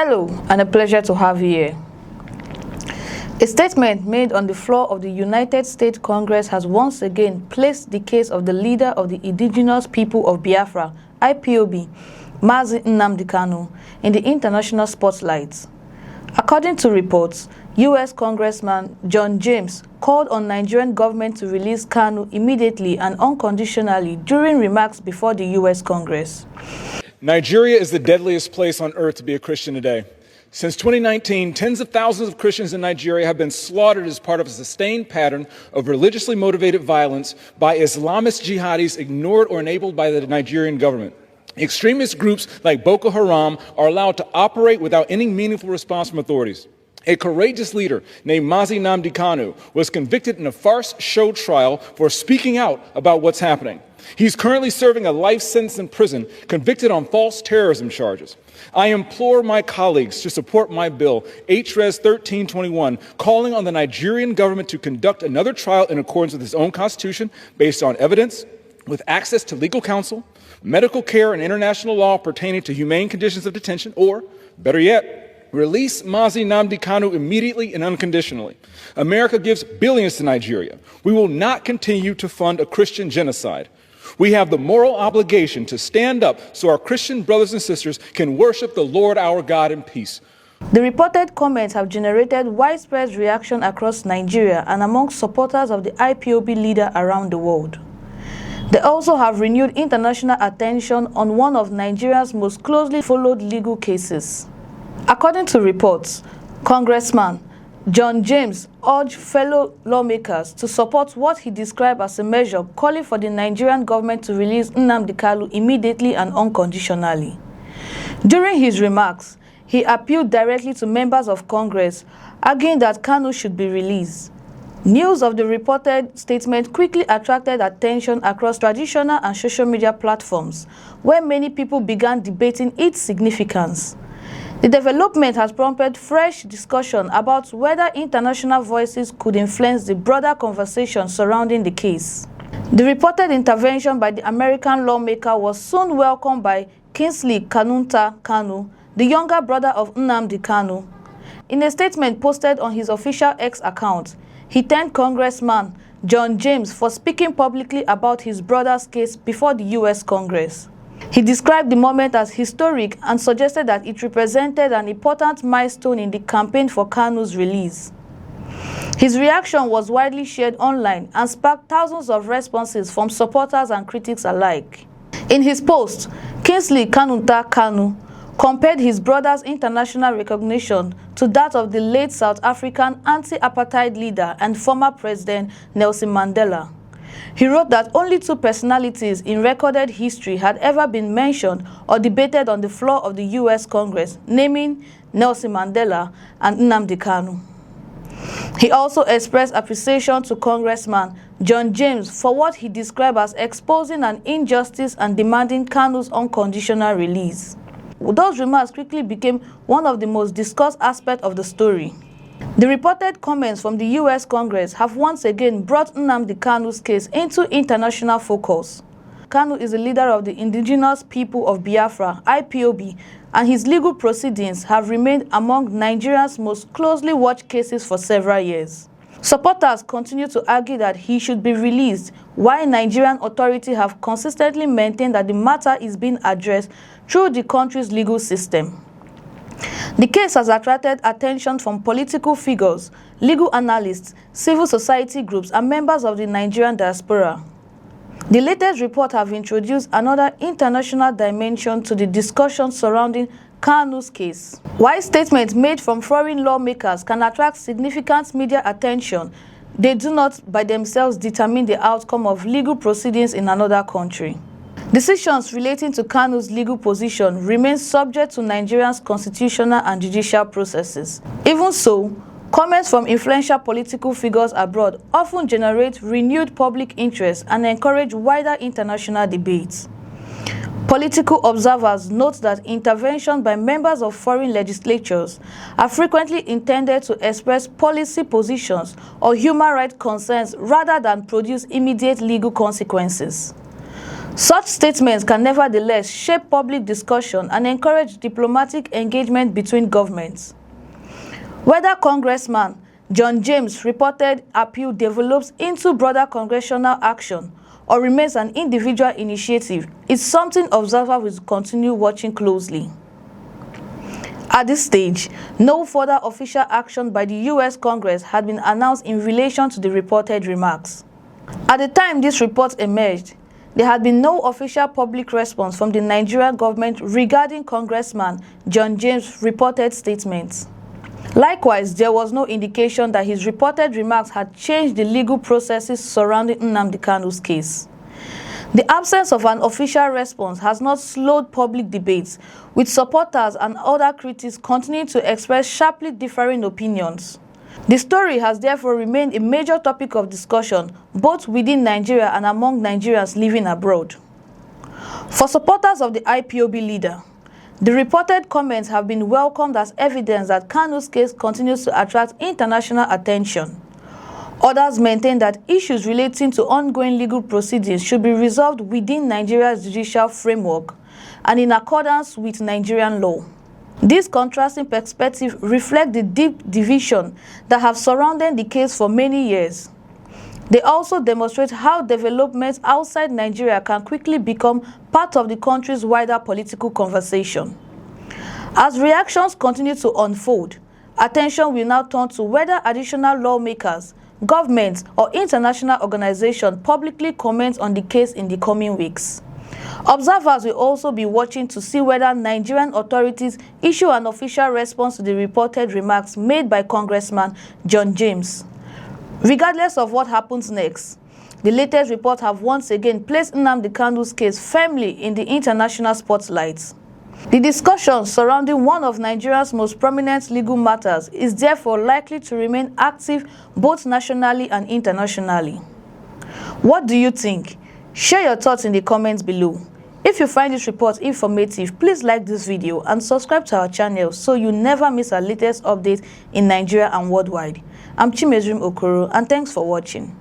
Hello, and a pleasure to have you here. A statement made on the floor of the United States Congress has once again placed the case of the leader of the indigenous people of Biafra, IPOB, Mazi Nnamdi Kanu, in the international spotlight. According to reports, U.S. Congressman John James called on Nigerian government to release Kanu immediately and unconditionally during remarks before the U.S. Congress. Nigeria is the deadliest place on earth to be a Christian today. Since 2019, tens of thousands of Christians in Nigeria have been slaughtered as part of a sustained pattern of religiously motivated violence by Islamist jihadis ignored or enabled by the Nigerian government. Extremist groups like Boko Haram are allowed to operate without any meaningful response from authorities. A courageous leader named Mazi Nnamdi Kanu was convicted in a farce show trial for speaking out about what's happening. He's currently serving a life sentence in prison, convicted on false terrorism charges. I implore my colleagues to support my bill, HRES 1321, calling on the Nigerian government to conduct another trial in accordance with its own constitution, based on evidence, with access to legal counsel, medical care, and international law pertaining to humane conditions of detention, or, better yet, release Mazi Nnamdi Kanu immediately and unconditionally. America gives billions to Nigeria. We will not continue to fund a Christian genocide. We have the moral obligation to stand up so our Christian brothers and sisters can worship the Lord our God in peace. The reported comments have generated widespread reaction across Nigeria and among supporters of the IPOB leader around the world. They also have renewed international attention on one of Nigeria's most closely followed legal cases. According to reports, Congressman John James urged fellow lawmakers to support what he described as a measure calling for the Nigerian government to release Nnamdi Kanu immediately and unconditionally. During his remarks, he appealed directly to members of Congress, arguing that Kanu should be released. News of the reported statement quickly attracted attention across traditional and social media platforms, where many people began debating its significance. The development has prompted fresh discussion about whether international voices could influence the broader conversation surrounding the case. The reported intervention by the American lawmaker was soon welcomed by Kingsley Kanu, the younger brother of Nnamdi Kanu. In a statement posted on his official X account, he thanked Congressman John James for speaking publicly about his brother's case before the U.S. Congress. He described the moment as historic and suggested that it represented an important milestone in the campaign for Kanu's release. His reaction was widely shared online and sparked thousands of responses from supporters and critics alike. In his post, Kingsley Kanu compared his brother's international recognition to that of the late South African anti-apartheid leader and former President Nelson Mandela. He wrote that only two personalities in recorded history had ever been mentioned or debated on the floor of the U.S. Congress, naming Nelson Mandela and Nnamdi Kanu. He also expressed appreciation to Congressman John James for what he described as exposing an injustice and demanding Kanu's unconditional release. Those remarks quickly became one of the most discussed aspects of the story. The reported comments from the U.S. Congress have once again brought Nnamdi Kanu's case into international focus. Kanu is the leader of the indigenous people of Biafra, IPOB, and his legal proceedings have remained among Nigeria's most closely watched cases for several years. Supporters continue to argue that he should be released, while Nigerian authorities have consistently maintained that the matter is being addressed through the country's legal system. The case has attracted attention from political figures, legal analysts, civil society groups, and members of the Nigerian diaspora. The latest reports have introduced another international dimension to the discussion surrounding Kanu's case. While statements made from foreign lawmakers can attract significant media attention, they do not by themselves determine the outcome of legal proceedings in another country. Decisions relating to Kanu's legal position remain subject to Nigeria's constitutional and judicial processes. Even so, comments from influential political figures abroad often generate renewed public interest and encourage wider international debates. Political observers note that intervention by members of foreign legislatures are frequently intended to express policy positions or human rights concerns rather than produce immediate legal consequences. Such statements can nevertheless shape public discussion and encourage diplomatic engagement between governments. Whether Congressman John James' reported appeal develops into broader congressional action or remains an individual initiative is something observers will continue watching closely. At this stage, no further official action by the U.S. Congress had been announced in relation to the reported remarks. At the time this report emerged, there had been no official public response from the Nigerian government regarding Congressman John James' reported statements. Likewise, there was no indication that his reported remarks had changed the legal processes surrounding Nnamdi Kanu's case. The absence of an official response has not slowed public debates, with supporters and other critics continuing to express sharply differing opinions. The story has therefore remained a major topic of discussion both within Nigeria and among Nigerians living abroad. For supporters of the IPOB leader, the reported comments have been welcomed as evidence that Kanu's case continues to attract international attention. Others maintain that issues relating to ongoing legal proceedings should be resolved within Nigeria's judicial framework and in accordance with Nigerian law. This contrasting perspective reflects the deep division that have surrounded the case for many years. They also demonstrate how developments outside Nigeria can quickly become part of the country's wider political conversation. As reactions continue to unfold, attention will now turn to whether additional lawmakers, governments, or international organizations publicly comment on the case in the coming weeks. Observers will also be watching to see whether Nigerian authorities issue an official response to the reported remarks made by Congressman John James. Regardless of what happens next, the latest reports have once again placed Nnamdi Kanu's case firmly in the international spotlight. The discussion surrounding one of Nigeria's most prominent legal matters is therefore likely to remain active both nationally and internationally. What do you think? Share your thoughts in the comments below. If you find this report informative, please like this video and subscribe to our channel so you never miss our latest updates in Nigeria and worldwide. I'm Chimezrim Okoro, and thanks for watching.